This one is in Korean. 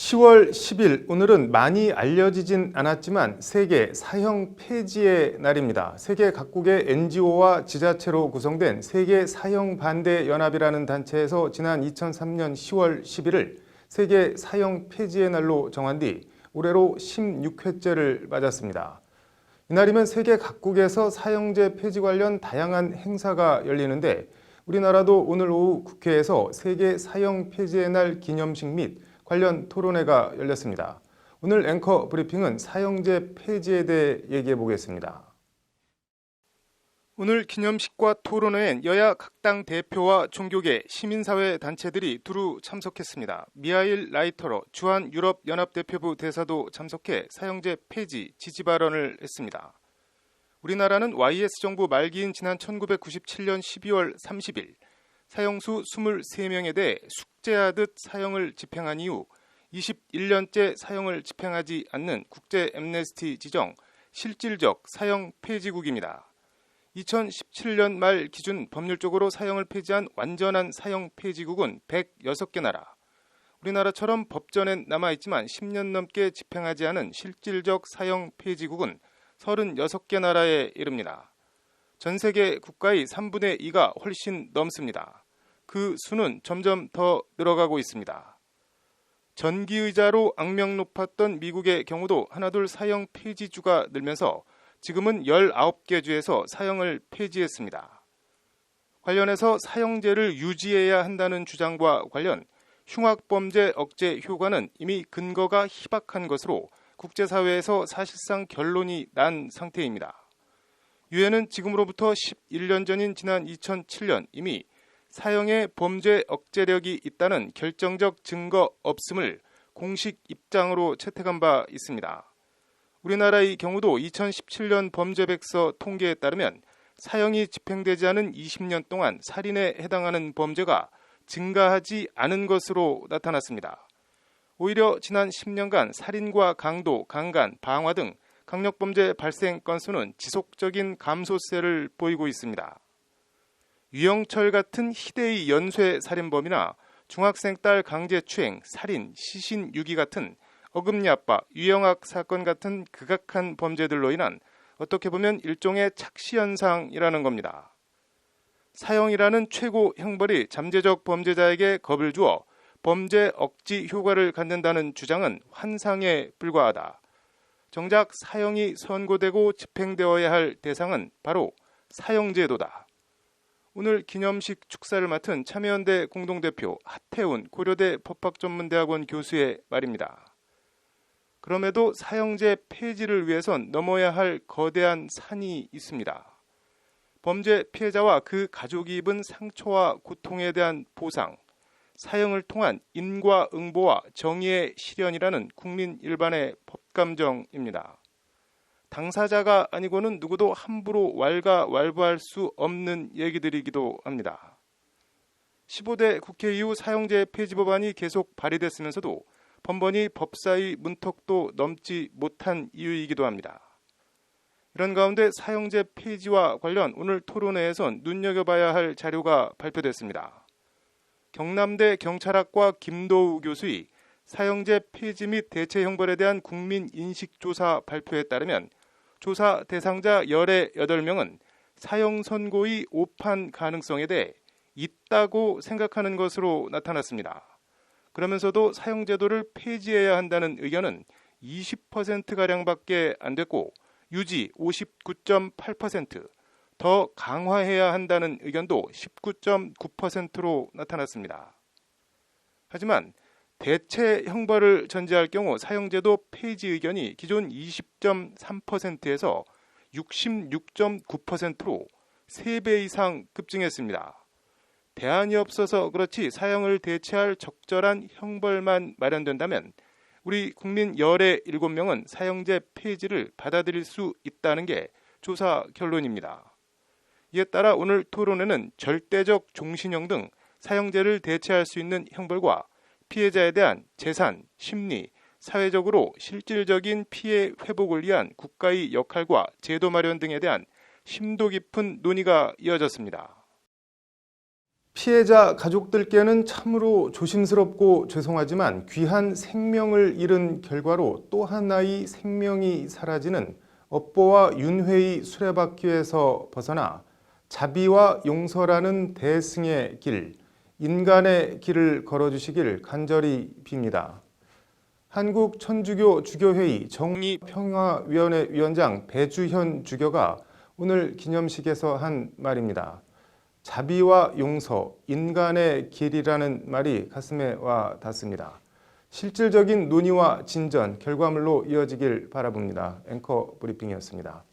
10월 10일, 오늘은 많이 알려지진 않았지만 세계 사형 폐지의 날입니다. 세계 각국의 NGO와 지자체로 구성된 세계 사형 반대 연합이라는 단체에서 지난 2003년 10월 11일 세계 사형 폐지의 날로 정한 뒤 올해로 16회째를 맞았습니다. 이날이면 세계 각국에서 사형제 폐지 관련 다양한 행사가 열리는데 우리나라도 오늘 오후 국회에서 세계 사형 폐지의 날 기념식 및 관련 토론회가 열렸습니다. 오늘 앵커 브리핑은 사형제 폐지에 대해 얘기해 보겠습니다. 오늘 기념식과 토론회엔 여야 각 당 대표와 종교계, 시민사회 단체들이 두루 참석했습니다. 미하일 라이터러 주한 유럽연합대표부 대사도 참석해 사형제 폐지 지지 발언을 했습니다. 우리나라는 YS 정부 말기인 지난 1997년 12월 30일 사형수 23명에 대해 숙제하듯 사형을 집행한 이후 21년째 사형을 집행하지 않는 국제 앰네스티 지정 실질적 사형 폐지국입니다. 2017년 말 기준 법률적으로 사형을 폐지한 완전한 사형 폐지국은 106개 나라. 우리나라처럼 법전엔 남아있지만 10년 넘게 집행하지 않은 실질적 사형 폐지국은 36개 나라에 이릅니다. 전 세계 국가의 3분의 2가 훨씬 넘습니다. 그 수는 점점 더 늘어가고 있습니다. 전기의자로 악명 높았던 미국의 경우도 하나둘 사형 폐지주가 늘면서 지금은 19개 주에서 사형을 폐지했습니다. 관련해서 사형제를 유지해야 한다는 주장과 관련 흉악범죄 억제 효과는 이미 근거가 희박한 것으로 국제사회에서 사실상 결론이 난 상태입니다. 유엔은 지금으로부터 11년 전인 지난 2007년 이미 사형의 범죄 억제력이 있다는 결정적 증거 없음을 공식 입장으로 채택한 바 있습니다. 우리나라의 경우도 2017년 범죄백서 통계에 따르면 사형이 집행되지 않은 20년 동안 살인에 해당하는 범죄가 증가하지 않은 것으로 나타났습니다. 오히려 지난 10년간 살인과 강도, 강간, 방화 등 강력범죄 발생 건수는 지속적인 감소세를 보이고 있습니다. 유영철 같은 희대의 연쇄 살인범이나 중학생 딸 강제추행, 살인, 시신 유기 같은 어금니 아빠, 유영학 사건 같은 극악한 범죄들로 인한 어떻게 보면 일종의 착시현상이라는 겁니다. 사형이라는 최고 형벌이 잠재적 범죄자에게 겁을 주어 범죄 억지 효과를 갖는다는 주장은 환상에 불과하다. 정작 사형이 선고되고 집행되어야 할 대상은 바로 사형제도다. 오늘 기념식 축사를 맡은 참여연대 공동대표 하태훈 고려대 법학전문대학원 교수의 말입니다. 그럼에도 사형제 폐지를 위해선 넘어야 할 거대한 산이 있습니다. 범죄 피해자와 그 가족이 입은 상처와 고통에 대한 보상, 사형을 통한 인과응보와 정의의 실현이라는 국민 일반의 법감정입니다. 당사자가 아니고는 누구도 함부로 왈가왈부할 수 없는 얘기들이기도 합니다. 15대 국회 이후 사형제 폐지 법안이 계속 발의됐으면서도 번번이 법사위 문턱도 넘지 못한 이유이기도 합니다. 이런 가운데 사형제 폐지와 관련 오늘 토론회에선 눈여겨봐야 할 자료가 발표됐습니다. 경남대 경찰학과 김도우 교수의 사형제 폐지 및 대체 형벌에 대한 국민 인식조사 발표에 따르면 조사 대상자 18명은 사형 선고의 오판 가능성에 대해 있다고 생각하는 것으로 나타났습니다. 그러면서도 사형제도를 폐지해야 한다는 의견은 20%가량밖에 안 됐고 유지 59.8%, 더 강화해야 한다는 의견도 19.9%로 나타났습니다. 하지만 대체 형벌을 전제할 경우 사형제도 폐지 의견이 기존 20.3%에서 66.9%로 3배 이상 급증했습니다. 대안이 없어서 그렇지 사형을 대체할 적절한 형벌만 마련된다면 우리 국민 17명은 사형제 폐지를 받아들일 수 있다는 게 조사 결론입니다. 이에 따라 오늘 토론회는 절대적 종신형 등 사형제를 대체할 수 있는 형벌과 피해자에 대한 재산, 심리, 사회적으로 실질적인 피해 회복을 위한 국가의 역할과 제도 마련 등에 대한 심도 깊은 논의가 이어졌습니다. 피해자 가족들께는 참으로 조심스럽고 죄송하지만 귀한 생명을 잃은 결과로 또 하나의 생명이 사라지는 업보와 윤회의 수레바퀴에서 벗어나 자비와 용서라는 대승의 길, 인간의 길을 걸어주시길 간절히 빕니다. 한국 천주교 주교회의 정의평화위원회 위원장 배주현 주교가 오늘 기념식에서 한 말입니다. 자비와 용서, 인간의 길이라는 말이 가슴에 와 닿습니다. 실질적인 논의와 진전, 결과물로 이어지길 바라봅니다. 앵커 브리핑이었습니다.